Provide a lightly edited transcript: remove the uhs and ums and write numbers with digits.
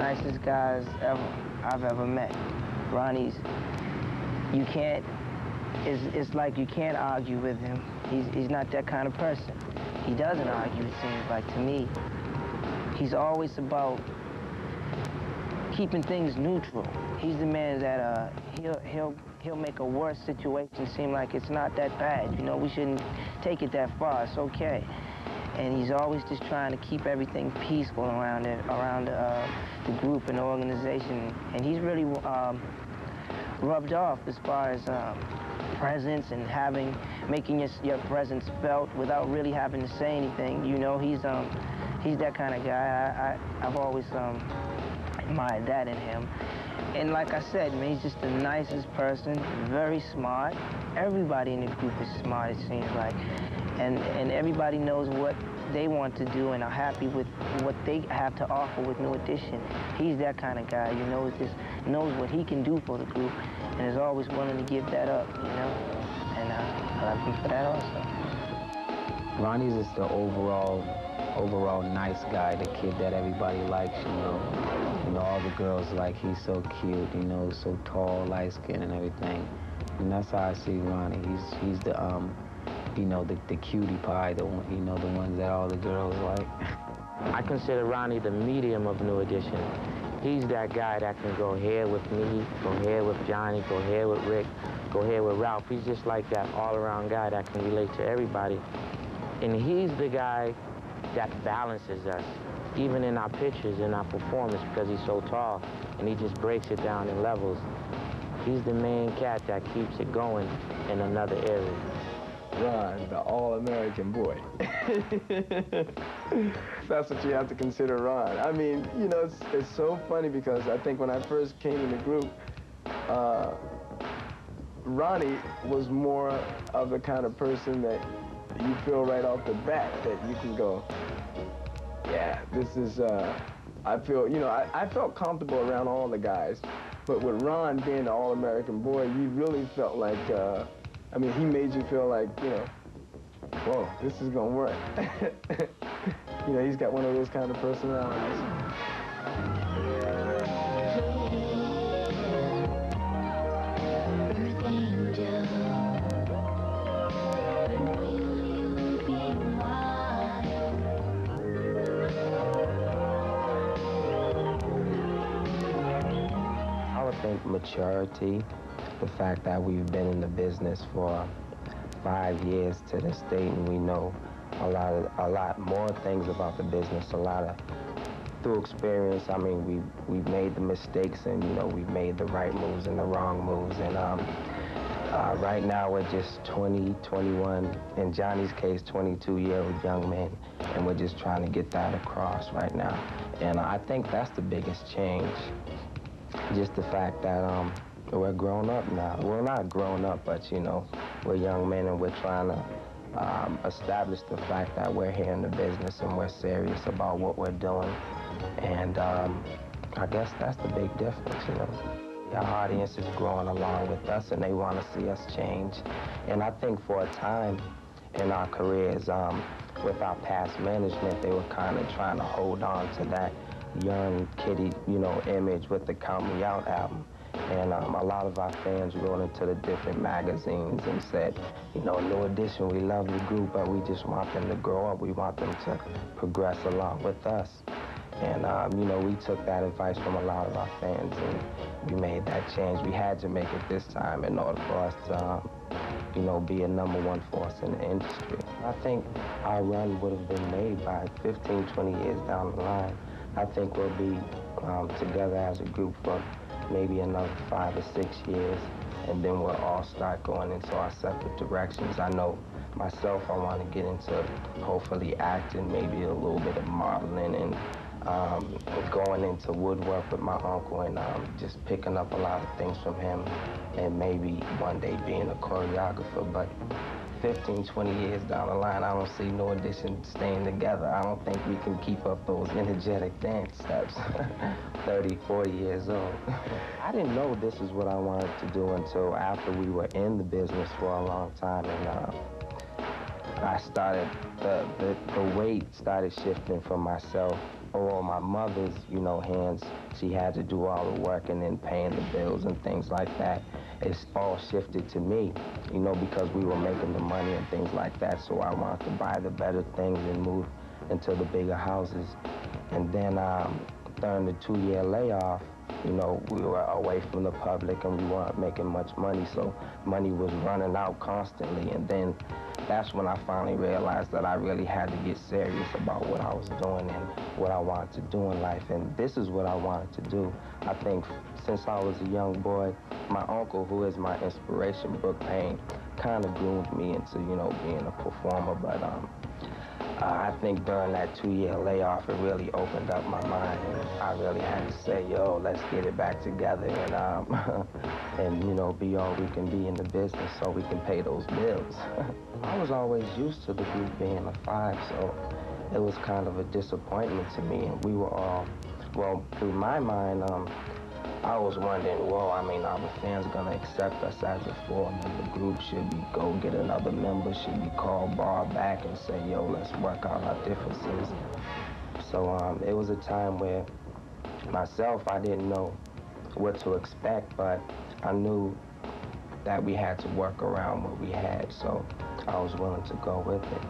nicest guys I've ever met. Ronnie's, you can't, it's like you can't argue with him. He's not that kind of person. He doesn't argue, it seems like to me. He's always about keeping things neutral. He's the man that he'll make a worse situation seem like it's not that bad. You know, we shouldn't take it that far. It's okay. And he's always just trying to keep everything peaceful around the group and the organization. And he's really rubbed off as far as presence and making your presence felt without really having to say anything. You know, he's that kind of guy. I've always admired that in him. And like I said, man, he's just the nicest person, very smart. Everybody in the group is smart, it seems like. And everybody knows what they want to do and are happy with what they have to offer with New Edition. He's that kind of guy, you know, knows what he can do for the group and is always willing to give that up, you know? And I love him for that also. Ronnie's just the overall nice guy, the kid that everybody likes, you know. You know, all the girls like, he's so cute, you know, so tall, light-skinned and everything. And that's how I see Ronnie. He's the, you know, the cutie pie, you know, the ones that all the girls like. I consider Ronnie the medium of New Edition. He's that guy that can go here with me, go here with Johnny, go here with Rick, go here with Ralph. He's just like that all-around guy that can relate to everybody. And he's the guy that balances us, even in our pictures, in our performance, because he's so tall, and he just breaks it down in levels. He's the main cat that keeps it going in another area. Ron, the all-American boy. That's what you have to consider Ron. I mean, you know, it's so funny because I think when I first came in the group, Ronnie was more of the kind of person that you feel right off the bat that you can go, yeah, this is, I feel, you know, I felt comfortable around all the guys, but with Ron being the all-American boy, you really felt like, I mean, he made you feel like, you know, whoa, this is gonna work. You know, he's got one of those kind of personalities. I would think maturity, the fact that we've been in the business for 5 years to this date, and we know a lot more things about the business, through experience. I mean, we've made the mistakes, and, you know, we've made the right moves and the wrong moves, and right now we're just 20, 21, in Johnny's case, 22-year-old young men, and we're just trying to get that across right now. And I think that's the biggest change, just the fact that we're grown up now. We're not grown up, but, you know, we're young men, and we're trying to establish the fact that we're here in the business and we're serious about what we're doing. And I guess that's the big difference, you know. Our audience is growing along with us, and they want to see us change. And I think for a time in our careers, with our past management, they were kind of trying to hold on to that young kiddie, you know, image with the Count Me Out album. And a lot of our fans wrote into the different magazines and said, you know, New Edition, we love the group, but we just want them to grow up. We want them to progress along with us. And, you know, we took that advice from a lot of our fans, and we made that change. We had to make it this time in order for us to, you know, be a #1 force in the industry. I think our run would have been made by 15, 20 years down the line. I think we'll be together as a group for maybe another 5 or 6 years, and then we'll all start going into our separate directions. I know myself, I want to get into hopefully acting, maybe a little bit of modeling, and going into woodwork with my uncle, and just picking up a lot of things from him, and maybe one day being a choreographer. But 15, 20 years down the line, I don't see New Edition staying together. I don't think we can keep up those energetic dance steps 30, 40 years old. I didn't know this is what I wanted to do until after we were in the business for a long time. And I started, the weight started shifting from myself or my mother's, you know, hands. She had to do all the work and then paying the bills and things like that. It's all shifted to me, you know, because we were making the money and things like that. So I wanted to buy the better things and move into the bigger houses. And then during the 2-year layoff, you know, we were away from the public and we weren't making much money, so money was running out constantly. And then that's when I finally realized that I really had to get serious about what I was doing and what I wanted to do in life. And this is what I wanted to do. I think since I was a young boy, my uncle, who is my inspiration, Brooke Payne, kind of groomed me into, you know, being a performer. But I think during that 2-year layoff, it really opened up my mind, and I really had to say, yo, let's get it back together and, and you know, be all we can be in the business so we can pay those bills. I was always used to the group being a 5, so it was kind of a disappointment to me, and we were all, well, through my mind, I was wondering, well, I mean, are the fans gonna accept us as a 4-member group? Should we go get another member? Should we call Bar back and say, yo, let's work out our differences? So it was a time where myself, I didn't know what to expect, but I knew that we had to work around what we had, so I was willing to go with it.